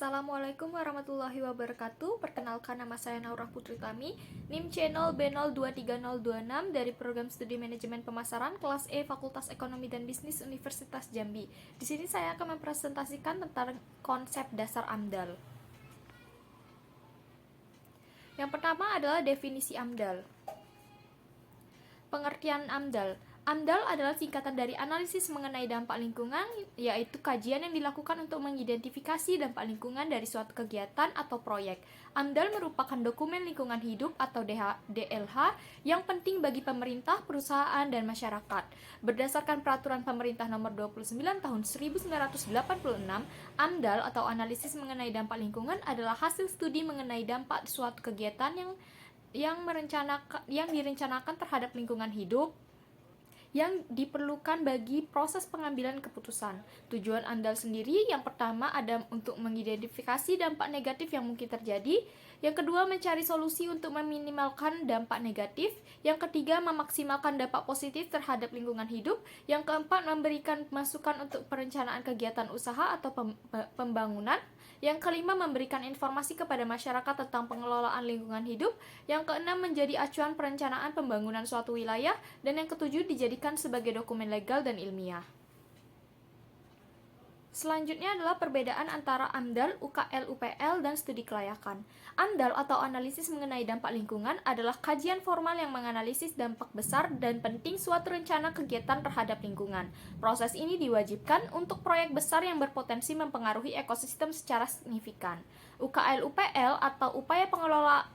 Assalamualaikum warahmatullahi wabarakatuh. Perkenalkan, nama saya Naurah Putri Tami, NIM channel B023026 dari Program Studi Manajemen Pemasaran kelas E Fakultas Ekonomi dan Bisnis Universitas Jambi. Di sini saya akan mempresentasikan tentang konsep dasar AMDAL. Yang pertama adalah definisi AMDAL. Pengertian AMDAL. AMDAL adalah singkatan dari analisis mengenai dampak lingkungan, yaitu kajian yang dilakukan untuk mengidentifikasi dampak lingkungan dari suatu kegiatan atau proyek. AMDAL merupakan dokumen lingkungan hidup atau DLH yang penting bagi pemerintah, perusahaan, dan masyarakat. Berdasarkan Peraturan Pemerintah Nomor 29 Tahun 1986, AMDAL atau analisis mengenai dampak lingkungan adalah hasil studi mengenai dampak suatu kegiatan yang direncanakan terhadap lingkungan hidup yang diperlukan bagi proses pengambilan keputusan. Tujuan AMDAL sendiri yang pertama ada untuk mengidentifikasi dampak negatif yang mungkin terjadi, yang kedua mencari solusi untuk meminimalkan dampak negatif, yang ketiga memaksimalkan dampak positif terhadap lingkungan hidup, yang keempat memberikan masukan untuk perencanaan kegiatan usaha atau pembangunan, yang kelima memberikan informasi kepada masyarakat tentang pengelolaan lingkungan hidup, yang keenam menjadi acuan perencanaan pembangunan suatu wilayah, dan yang ketujuh dijadikan sebagai dokumen legal dan ilmiah. Selanjutnya adalah perbedaan antara AMDAL, UKL, UPL, dan studi kelayakan. AMDAL atau analisis mengenai dampak lingkungan adalah kajian formal yang menganalisis dampak besar dan penting suatu rencana kegiatan terhadap lingkungan. Proses ini diwajibkan untuk proyek besar yang berpotensi mempengaruhi ekosistem secara signifikan. UKL, UPL atau upaya pengelolaan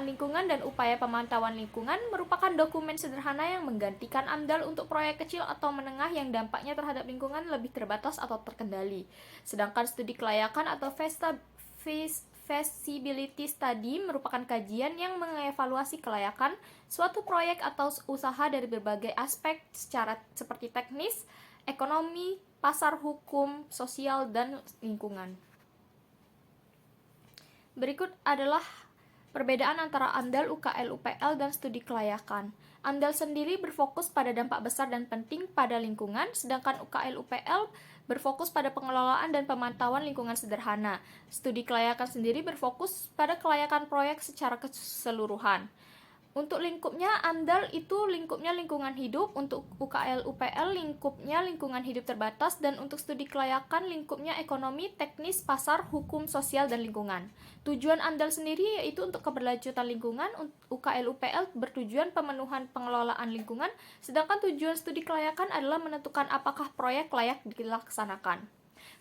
lingkungan dan upaya pemantauan lingkungan merupakan dokumen sederhana yang menggantikan AMDAL untuk proyek kecil atau menengah yang dampaknya terhadap lingkungan lebih terbatas atau terkendali. Sedangkan studi kelayakan atau feasibility study merupakan kajian yang mengevaluasi kelayakan suatu proyek atau usaha dari berbagai aspek seperti teknis, ekonomi, pasar, hukum, sosial, dan lingkungan. Berikut adalah perbedaan antara AMDAL, UKL, UPL, dan studi kelayakan. AMDAL sendiri berfokus pada dampak besar dan penting pada lingkungan, sedangkan UKL, UPL berfokus pada pengelolaan dan pemantauan lingkungan sederhana. Studi kelayakan sendiri berfokus pada kelayakan proyek secara keseluruhan. Untuk lingkupnya, AMDAL itu lingkupnya lingkungan hidup, untuk UKL, UPL lingkupnya lingkungan hidup terbatas, dan untuk studi kelayakan lingkupnya ekonomi, teknis, pasar, hukum, sosial, dan lingkungan. Tujuan AMDAL sendiri yaitu untuk keberlanjutan lingkungan, UKL, UPL bertujuan pemenuhan pengelolaan lingkungan, sedangkan tujuan studi kelayakan adalah menentukan apakah proyek layak dilaksanakan.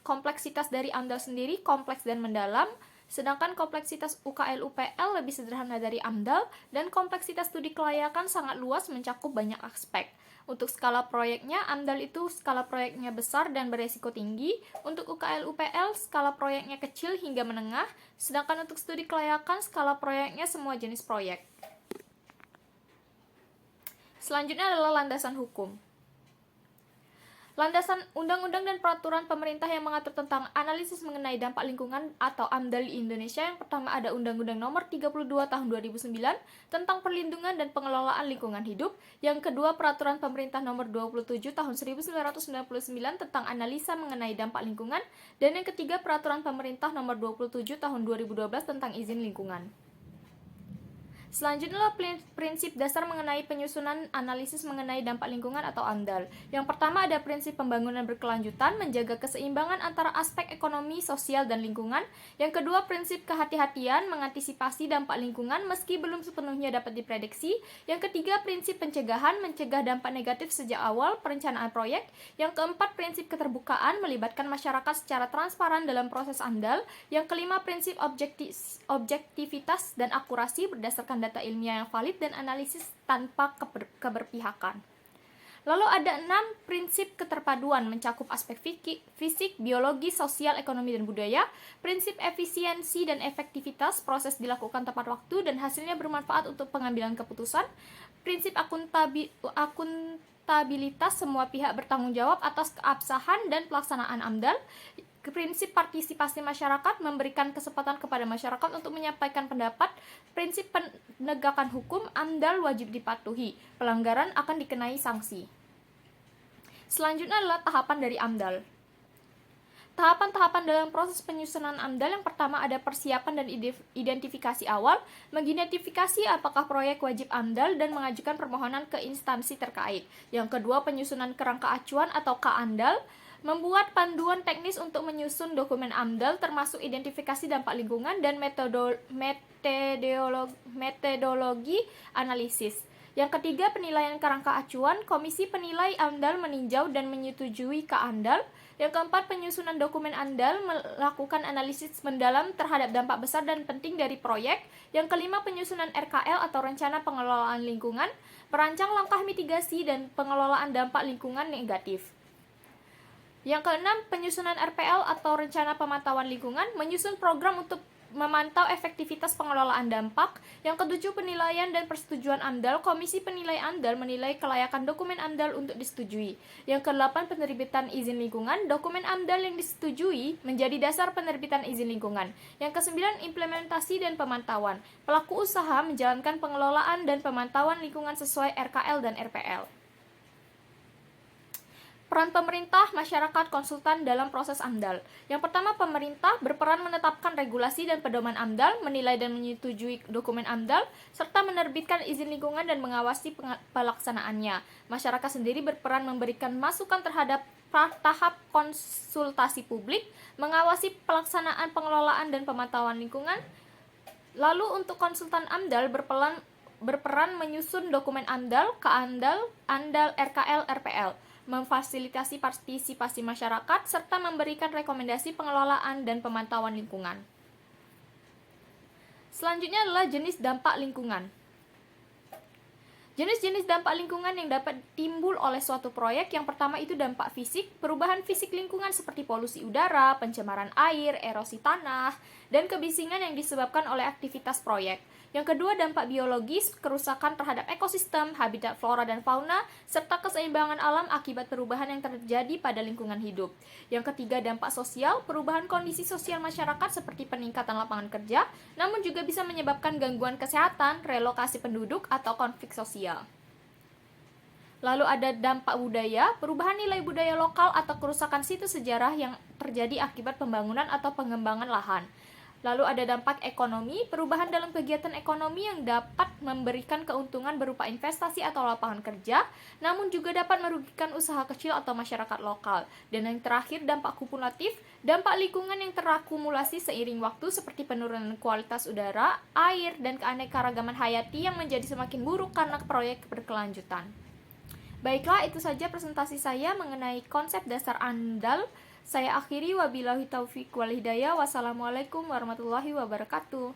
Kompleksitas dari AMDAL sendiri kompleks dan mendalam, sedangkan kompleksitas UKL UPL lebih sederhana dari AMDAL, dan kompleksitas studi kelayakan sangat luas mencakup banyak aspek. Untuk skala proyeknya, AMDAL itu skala proyeknya besar dan beresiko tinggi, untuk UKL UPL skala proyeknya kecil hingga menengah, sedangkan untuk studi kelayakan skala proyeknya semua jenis proyek. Selanjutnya adalah landasan hukum. Landasan undang-undang dan peraturan pemerintah yang mengatur tentang analisis mengenai dampak lingkungan atau AMDAL di Indonesia. Yang pertama ada Undang-Undang Nomor 32 Tahun 2009 tentang perlindungan dan pengelolaan lingkungan hidup. Yang kedua Peraturan Pemerintah Nomor 27 Tahun 1999 tentang analisa mengenai dampak lingkungan. Dan yang ketiga Peraturan Pemerintah Nomor 27 Tahun 2012 tentang izin lingkungan. Selanjutnya adalah prinsip dasar mengenai penyusunan analisis mengenai dampak lingkungan atau AMDAL. Yang pertama ada prinsip pembangunan berkelanjutan, menjaga keseimbangan antara aspek ekonomi, sosial, dan lingkungan. Yang kedua prinsip kehati-hatian, mengantisipasi dampak lingkungan meski belum sepenuhnya dapat diprediksi. Yang ketiga prinsip pencegahan, mencegah dampak negatif sejak awal perencanaan proyek. Yang keempat prinsip keterbukaan, melibatkan masyarakat secara transparan dalam proses AMDAL. Yang kelima prinsip objektivitas dan akurasi berdasarkan data ilmiah yang valid dan analisis tanpa keberpihakan. Lalu ada 6 prinsip keterpaduan mencakup aspek fisik, biologi, sosial, ekonomi, dan budaya. Prinsip efisiensi dan efektivitas, proses dilakukan tepat waktu dan hasilnya bermanfaat untuk pengambilan keputusan. Prinsip akuntabilitas, semua pihak bertanggung jawab atas keabsahan dan pelaksanaan AMDAL. Prinsip partisipasi masyarakat, memberikan kesempatan kepada masyarakat untuk menyampaikan pendapat. Prinsip penegakan hukum, AMDAL wajib dipatuhi, pelanggaran akan dikenai sanksi. Selanjutnya adalah tahapan dari AMDAL. Tahapan-tahapan dalam proses penyusunan AMDAL yang pertama ada persiapan dan identifikasi awal, mengidentifikasi apakah proyek wajib AMDAL dan mengajukan permohonan ke instansi terkait. Yang kedua, penyusunan kerangka acuan atau KAMDAL, membuat panduan teknis untuk menyusun dokumen AMDAL termasuk identifikasi dampak lingkungan dan metodologi analisis. Yang ketiga, penilaian kerangka acuan. Komisi penilai AMDAL meninjau dan menyetujui KAMDAL. Yang keempat, penyusunan dokumen AMDAL melakukan analisis mendalam terhadap dampak besar dan penting dari proyek. Yang kelima, penyusunan RKL atau Rencana Pengelolaan Lingkungan, merancang langkah mitigasi dan pengelolaan dampak lingkungan negatif. Yang keenam, penyusunan RPL atau Rencana Pemantauan Lingkungan, menyusun program untuk memantau efektivitas pengelolaan dampak. Yang ketujuh, penilaian dan persetujuan AMDAL. Komisi penilai AMDAL menilai kelayakan dokumen AMDAL untuk disetujui. Yang kedelapan, penerbitan izin lingkungan. Dokumen AMDAL yang disetujui menjadi dasar penerbitan izin lingkungan. Yang kesembilan, implementasi dan pemantauan. Pelaku usaha menjalankan pengelolaan dan pemantauan lingkungan sesuai RKL dan RPL. Peran pemerintah, masyarakat, konsultan dalam proses AMDAL. Yang pertama, pemerintah berperan menetapkan regulasi dan pedoman AMDAL, menilai dan menyetujui dokumen AMDAL, serta menerbitkan izin lingkungan dan mengawasi pelaksanaannya. Masyarakat sendiri berperan memberikan masukan terhadap tahap konsultasi publik, mengawasi pelaksanaan pengelolaan dan pemantauan lingkungan. Lalu untuk konsultan AMDAL berperan menyusun dokumen AMDAL, KAMDAL, AMDAL, RKL, RPL, memfasilitasi partisipasi masyarakat, serta memberikan rekomendasi pengelolaan dan pemantauan lingkungan. Selanjutnya adalah jenis dampak lingkungan. Jenis-jenis dampak lingkungan yang dapat timbul oleh suatu proyek, yang pertama itu dampak fisik, perubahan fisik lingkungan seperti polusi udara, pencemaran air, erosi tanah, dan kebisingan yang disebabkan oleh aktivitas proyek. Yang kedua, dampak biologis, kerusakan terhadap ekosistem, habitat flora dan fauna, serta keseimbangan alam akibat perubahan yang terjadi pada lingkungan hidup. Yang ketiga, dampak sosial, perubahan kondisi sosial masyarakat seperti peningkatan lapangan kerja, namun juga bisa menyebabkan gangguan kesehatan, relokasi penduduk, atau konflik sosial. Lalu ada dampak budaya, perubahan nilai budaya lokal atau kerusakan situs sejarah yang terjadi akibat pembangunan atau pengembangan lahan. Lalu ada dampak ekonomi, perubahan dalam kegiatan ekonomi yang dapat memberikan keuntungan berupa investasi atau lapangan kerja, namun juga dapat merugikan usaha kecil atau masyarakat lokal. Dan yang terakhir, dampak kumulatif, dampak lingkungan yang terakumulasi seiring waktu seperti penurunan kualitas udara, air, dan keanekaragaman hayati yang menjadi semakin buruk karena proyek berkelanjutan. Baiklah, itu saja presentasi saya mengenai konsep dasar AMDAL. Saya akhiri, wabillahi taufiq wal hidayah. Wassalamualaikum warahmatullahi wabarakatuh.